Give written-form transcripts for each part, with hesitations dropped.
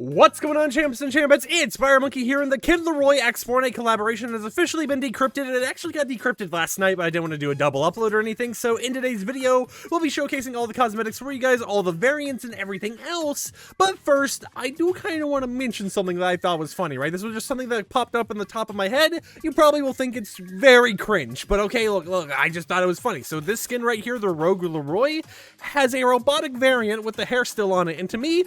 What's going on, champs and champettes? It's FireMonkey here, and the Kid LAROI X Fortnite collaboration has officially been decrypted, and it actually got decrypted last night, but I didn't want to do a double upload or anything, so in today's video, we'll be showcasing all the cosmetics for you guys, all the variants and everything else, but first, I do kind of want to mention something that I thought was funny, right? This was just something that popped up in the top of my head. You probably will think it's very cringe, but okay, look, I just thought it was funny. So this skin right here, the Rogue LAROI, has a robotic variant with the hair still on it, and to me,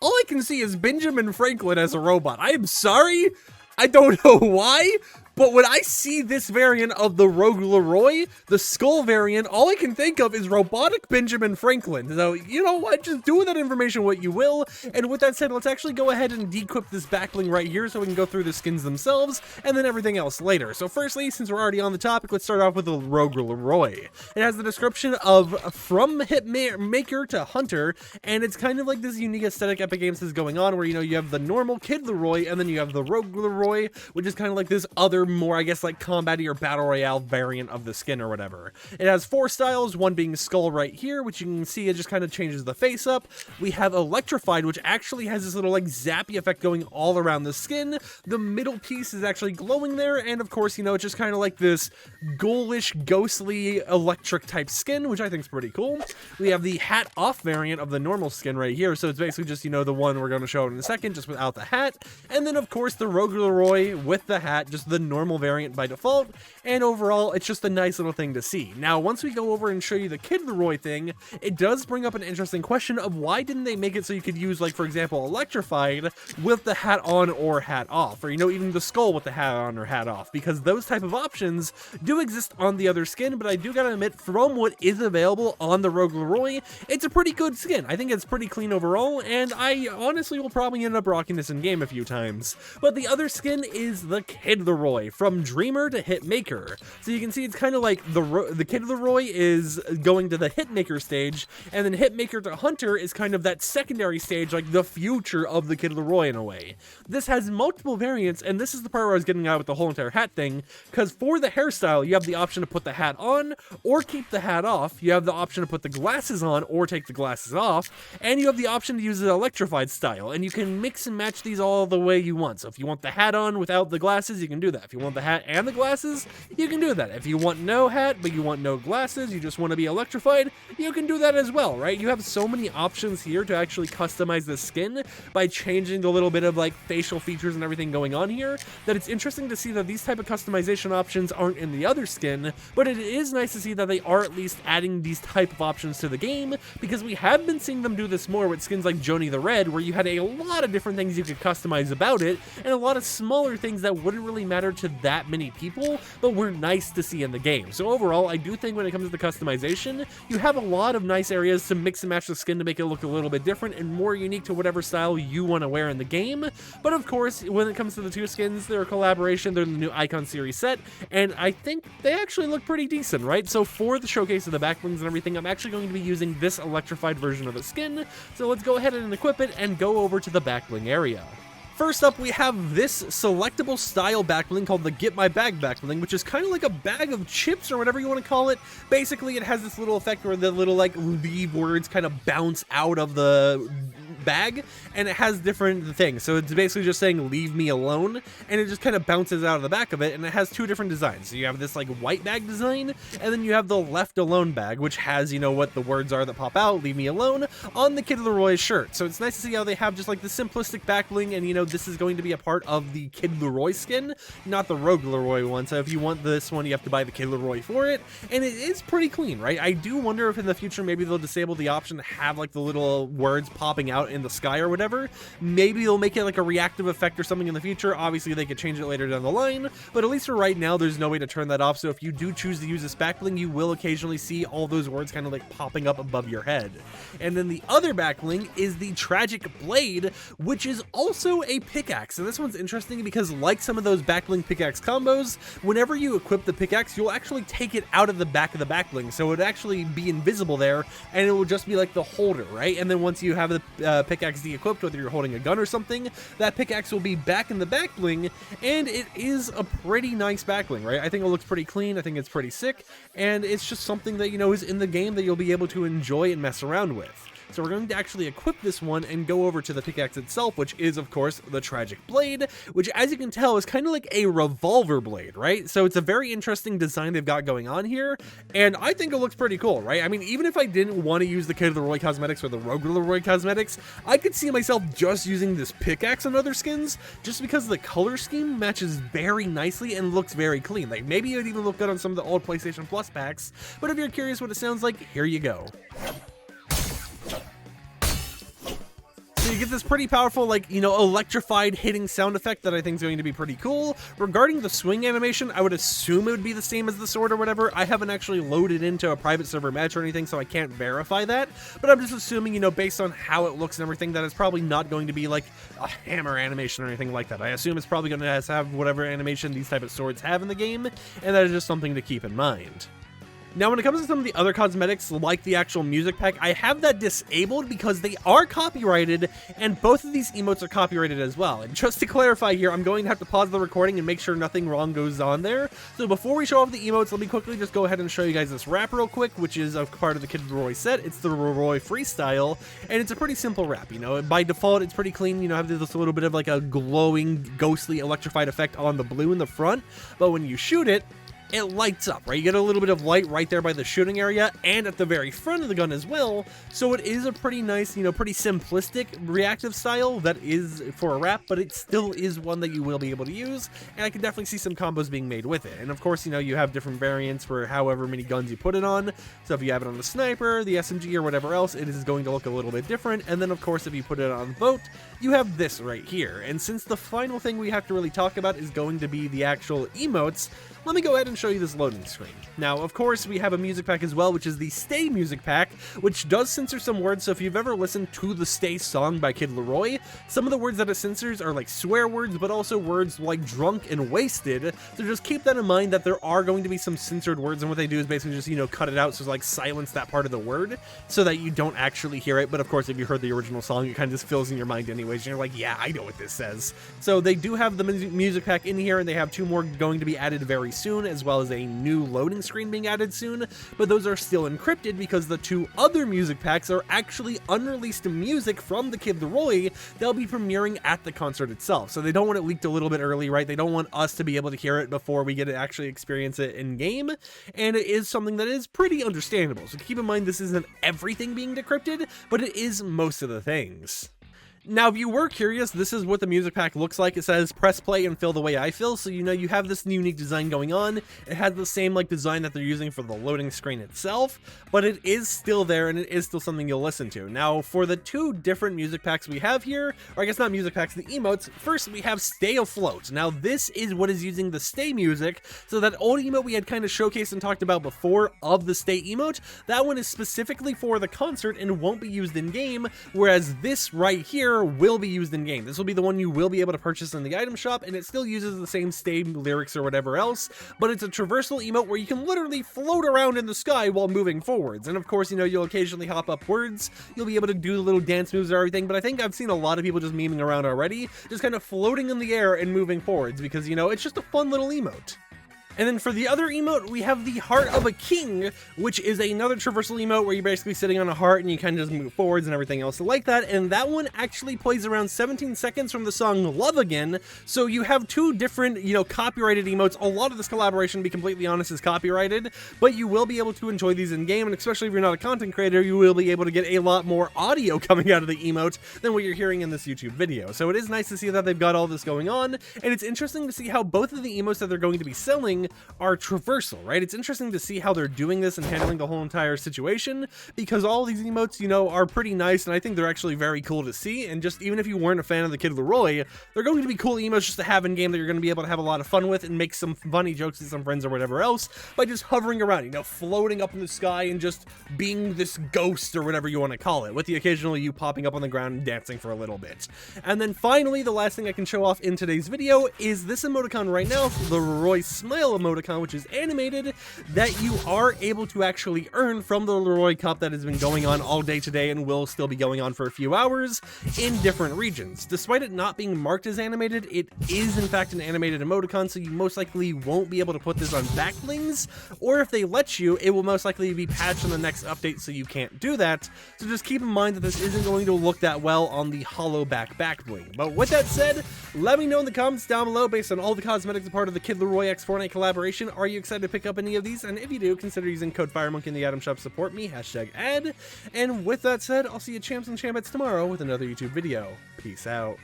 all I can see is Benjamin Franklin as a robot. I am sorry, I don't know why, but when I see this variant of the Rogue LAROI, the skull variant, all I can think of is robotic Benjamin Franklin. So, you know what, just do with that information what you will. And with that said, let's actually go ahead and decrypt this backlink right here so we can go through the skins themselves and then everything else later. So firstly, since we're already on the topic, let's start off with the Rogue LAROI. It has the description of from hitmaker to hunter, and it's kind of like this unique aesthetic Epic Games is going on where, you know, you have the normal Kid LAROI and then you have the Rogue LAROI, which is kind of like this other more, I guess, like combat-y or battle royale variant of the skin or whatever. It has 4 styles, one being skull right here, which you can see it just kind of changes the face up. We have electrified, which actually has this little like zappy effect going all around the skin. The middle piece is actually glowing there, and of course, you know, it's just kind of like this ghoulish, ghostly, electric type skin, which I think is pretty cool. We have the hat off variant of the normal skin right here, so it's basically just, you know, the one we're going to show in a second, just without the hat. And then of course the Rogue LAROI with the hat, just the normal variant by default, and overall it's just a nice little thing to see. Now once we go over and show you the Kid LAROI thing, it does bring up an interesting question of why didn't they make it so you could use, like, for example, electrified with the hat on or hat off, or, you know, even the skull with the hat on or hat off, because those type of options do exist on the other skin. But I do gotta admit, from what is available on the Rogue LAROI, it's a pretty good skin. I think it's pretty clean overall, and I honestly will probably end up rocking this in game a few times. But the other skin is the Kid LAROI, from Dreamer to Hitmaker. So you can see it's kind of like the Kid LAROI is going to the Hitmaker stage, and then Hitmaker to Hunter is kind of that secondary stage, like the future of the Kid LAROI in a way. This has multiple variants, and this is the part where I was getting at with the whole entire hat thing, because for the hairstyle, you have the option to put the hat on or keep the hat off. You have the option to put the glasses on or take the glasses off, and you have the option to use the electrified style, and you can mix and match these all the way you want. So if you want the hat on without the glasses, you can do that. If you want the hat and the glasses, you can do that. If you want no hat, but you want no glasses, you just want to be electrified, you can do that as well, right? You have so many options here to actually customize the skin by changing the little bit of like facial features and everything going on here, that it's interesting to see that these type of customization options aren't in the other skin, but it is nice to see that they are at least adding these type of options to the game, because we have been seeing them do this more with skins like Joni the Red, where you had a lot of different things you could customize about it, and a lot of smaller things that wouldn't really matter to that many people, but were nice to see in the game. So overall, I do think when it comes to the customization, you have a lot of nice areas to mix and match the skin to make it look a little bit different and more unique to whatever style you want to wear in the game. But of course, when it comes to the two skins, they're a collaboration, they're the new Icon series set, and I think they actually look pretty decent, right? So for the showcase of the backlinks and everything, I'm actually going to be using this electrified version of the skin, so let's go ahead and equip it and go over to the backlink area. First up, we have this selectable style backlink called the Get My Bag backlink, which is kind of like a bag of chips or whatever you want to call it. Basically, it has this little effect where the little like leave words kind of bounce out of the bag, and it has different things. So it's basically just saying leave me alone, and it just kind of bounces out of the back of it, and it has 2 different designs. So you have this like white bag design, and then you have the left alone bag, which has, you know, what the words are that pop out, leave me alone, on the Kid LAROI shirt. So it's nice to see how they have just like the simplistic backlink, and you know, this is going to be a part of the Kid LAROI skin, not the Rogue LAROI one. So if you want this one, you have to buy the Kid LAROI for it, and it is pretty clean, right? I do wonder if in the future maybe they'll disable the option to have like the little words popping out in the sky or whatever. Maybe they'll make it like a reactive effect or something in the future. Obviously they could change it later down the line, but at least for right now there's no way to turn that off. So if you do choose to use this backlink, you will occasionally see all those words kind of like popping up above your head. And then the other backlink is the Tragic Blade, which is also a pickaxe. And this one's interesting because, like some of those backlink pickaxe combos, whenever you equip the pickaxe, you'll actually take it out of the back of the backlink, so it would actually be invisible there, and it will just be like the holder, right? And then once you have the pickaxe de-equipped, whether you're holding a gun or something, that pickaxe will be back in the backlink, and it is a pretty nice backlink, right? I think it looks pretty clean, I think it's pretty sick, and it's just something that, you know, is in the game that you'll be able to enjoy and mess around with. So we're going to actually equip this one and go over to the pickaxe itself, which is of course the Tragic Blade, which as you can tell is kind of like a revolver blade, right? So it's a very interesting design they've got going on here, and I think it looks pretty cool, right? I mean, even if I didn't want to use the Kid LAROI cosmetics or the Rogue LAROI cosmetics, I could see myself just using this pickaxe on other skins, just because the color scheme matches very nicely and looks very clean. Like, maybe it would even look good on some of the old PlayStation Plus packs, but if you're curious what it sounds like, here you go. So you get this pretty powerful, like, you know, electrified hitting sound effect that I think is going to be pretty cool. Regarding the swing animation, I would assume it would be the same as the sword or whatever. I haven't actually loaded into a private server match or anything, so I can't verify that. But I'm just assuming, you know, based on how it looks and everything, that it's probably not going to be like a hammer animation or anything like that. I assume it's probably going to have whatever animation these type of swords have in the game, and that is just something to keep in mind. Now, when it comes to some of the other cosmetics, like the actual music pack, I have that disabled because they are copyrighted, and both of these emotes are copyrighted as well. And just to clarify here, I'm going to have to pause the recording and make sure nothing wrong goes on there. So before we show off the emotes, let me quickly just go ahead and show you guys this rap real quick, which is a part of the Kid LAROI set. It's the LAROI Freestyle, and it's a pretty simple rap. You know, by default, it's pretty clean. You know, have this little bit of like a glowing, ghostly, electrified effect on the blue in the front, but when you shoot it, it lights up, right? You get a little bit of light right there by the shooting area and at the very front of the gun as well. So it is a pretty nice, you know, pretty simplistic reactive style that is for a rap, but it still is one that you will be able to use. And I can definitely see some combos being made with it. And of course, you know, you have different variants for however many guns you put it on. So if you have it on the sniper, the SMG, or whatever else, it is going to look a little bit different. And then of course, if you put it on the boat, you have this right here. And since the final thing we have to really talk about is going to be the actual emotes, let me go ahead and show you this loading screen. Now, of course, we have a music pack as well, which is the Stay music pack, which does censor some words. So if you've ever listened to the Stay song by Kid LAROI, some of the words that it censors are like swear words, but also words like drunk and wasted. So just keep that in mind, that there are going to be some censored words, and what they do is basically just, you know, cut it out. So like silence that part of the word so that you don't actually hear it. But of course, if you heard the original song, it kind of just fills in your mind anyways. And you're like, yeah, I know what this says. So they do have the music pack in here, and they have 2 more going to be added very soon, as well as a new loading screen being added soon, but those are still encrypted because the 2 other music packs are actually unreleased music from the Kid LAROI. They'll be premiering at the concert itself, so they don't want it leaked a little bit early, right? They don't want us to be able to hear it before we get to actually experience it in game, and it is something that is pretty understandable. So keep in mind, this isn't everything being decrypted, but it is most of the things. Now, if you were curious, this is what the music pack looks like. It says press play and feel the way I feel. So, you know, you have this unique design going on. It has the same like design that they're using for the loading screen itself, but it is still there, and it is still something you'll listen to. Now, for the 2 different music packs we have here, or I guess not music packs, the emotes, first we have Stay Afloat. Now, this is what is using the Stay music. So that old emote we had kind of showcased and talked about before of the Stay emote, that one is specifically for the concert and won't be used in game, whereas this right here will be used in game. This will be the one you will be able to purchase in the item shop, and it still uses the same Stay lyrics or whatever else, but it's a traversal emote where you can literally float around in the sky while moving forwards. And of course, you know, you'll occasionally hop upwards, you'll be able to do the little dance moves or everything, but I think I've seen a lot of people just memeing around already, just kind of floating in the air and moving forwards because, you know, it's just a fun little emote. And then for the other emote, we have the Heart of a King, which is another traversal emote where you're basically sitting on a heart and you kind of just move forwards and everything else like that. And that one actually plays around 17 seconds from the song Love Again. So you have 2 different, you know, copyrighted emotes. A lot of this collaboration, to be completely honest, is copyrighted, but you will be able to enjoy these in game. And especially if you're not a content creator, you will be able to get a lot more audio coming out of the emote than what you're hearing in this YouTube video. So it is nice to see that they've got all this going on. And it's interesting to see how both of the emotes that they're going to be selling are traversal, right? It's interesting to see how they're doing this and handling the whole entire situation, because all these emotes, you know, are pretty nice, and I think they're actually very cool to see. And just even if you weren't a fan of the Kid LAROI, they're going to be cool emotes just to have in game that you're going to be able to have a lot of fun with and make some funny jokes to some friends or whatever else by just hovering around, you know, floating up in the sky and just being this ghost or whatever you want to call it, with the occasional you popping up on the ground and dancing for a little bit. And then finally, the last thing I can show off in today's video is this emoticon right now, the LAROI Smile Smile emoticon, which is animated, that you are able to actually earn from the LAROI Cup that has been going on all day today and will still be going on for a few hours in different regions. Despite it not being marked as animated, it is in fact an animated emoticon, so you most likely won't be able to put this on backlinks, or if they let you, it will most likely be patched on the next update, so you can't do that. So just keep in mind that this isn't going to look that well on the hollow back bling. But with that said, let me know in the comments down below, based on all the cosmetics a part of the Kid LAROI x Fortnite collaboration, are you excited to pick up any of these? And if you do, consider using code FireMonkey in the item shop, support me, #ad. And with that said, I'll see you champs and chambettes tomorrow with another YouTube video. Peace out.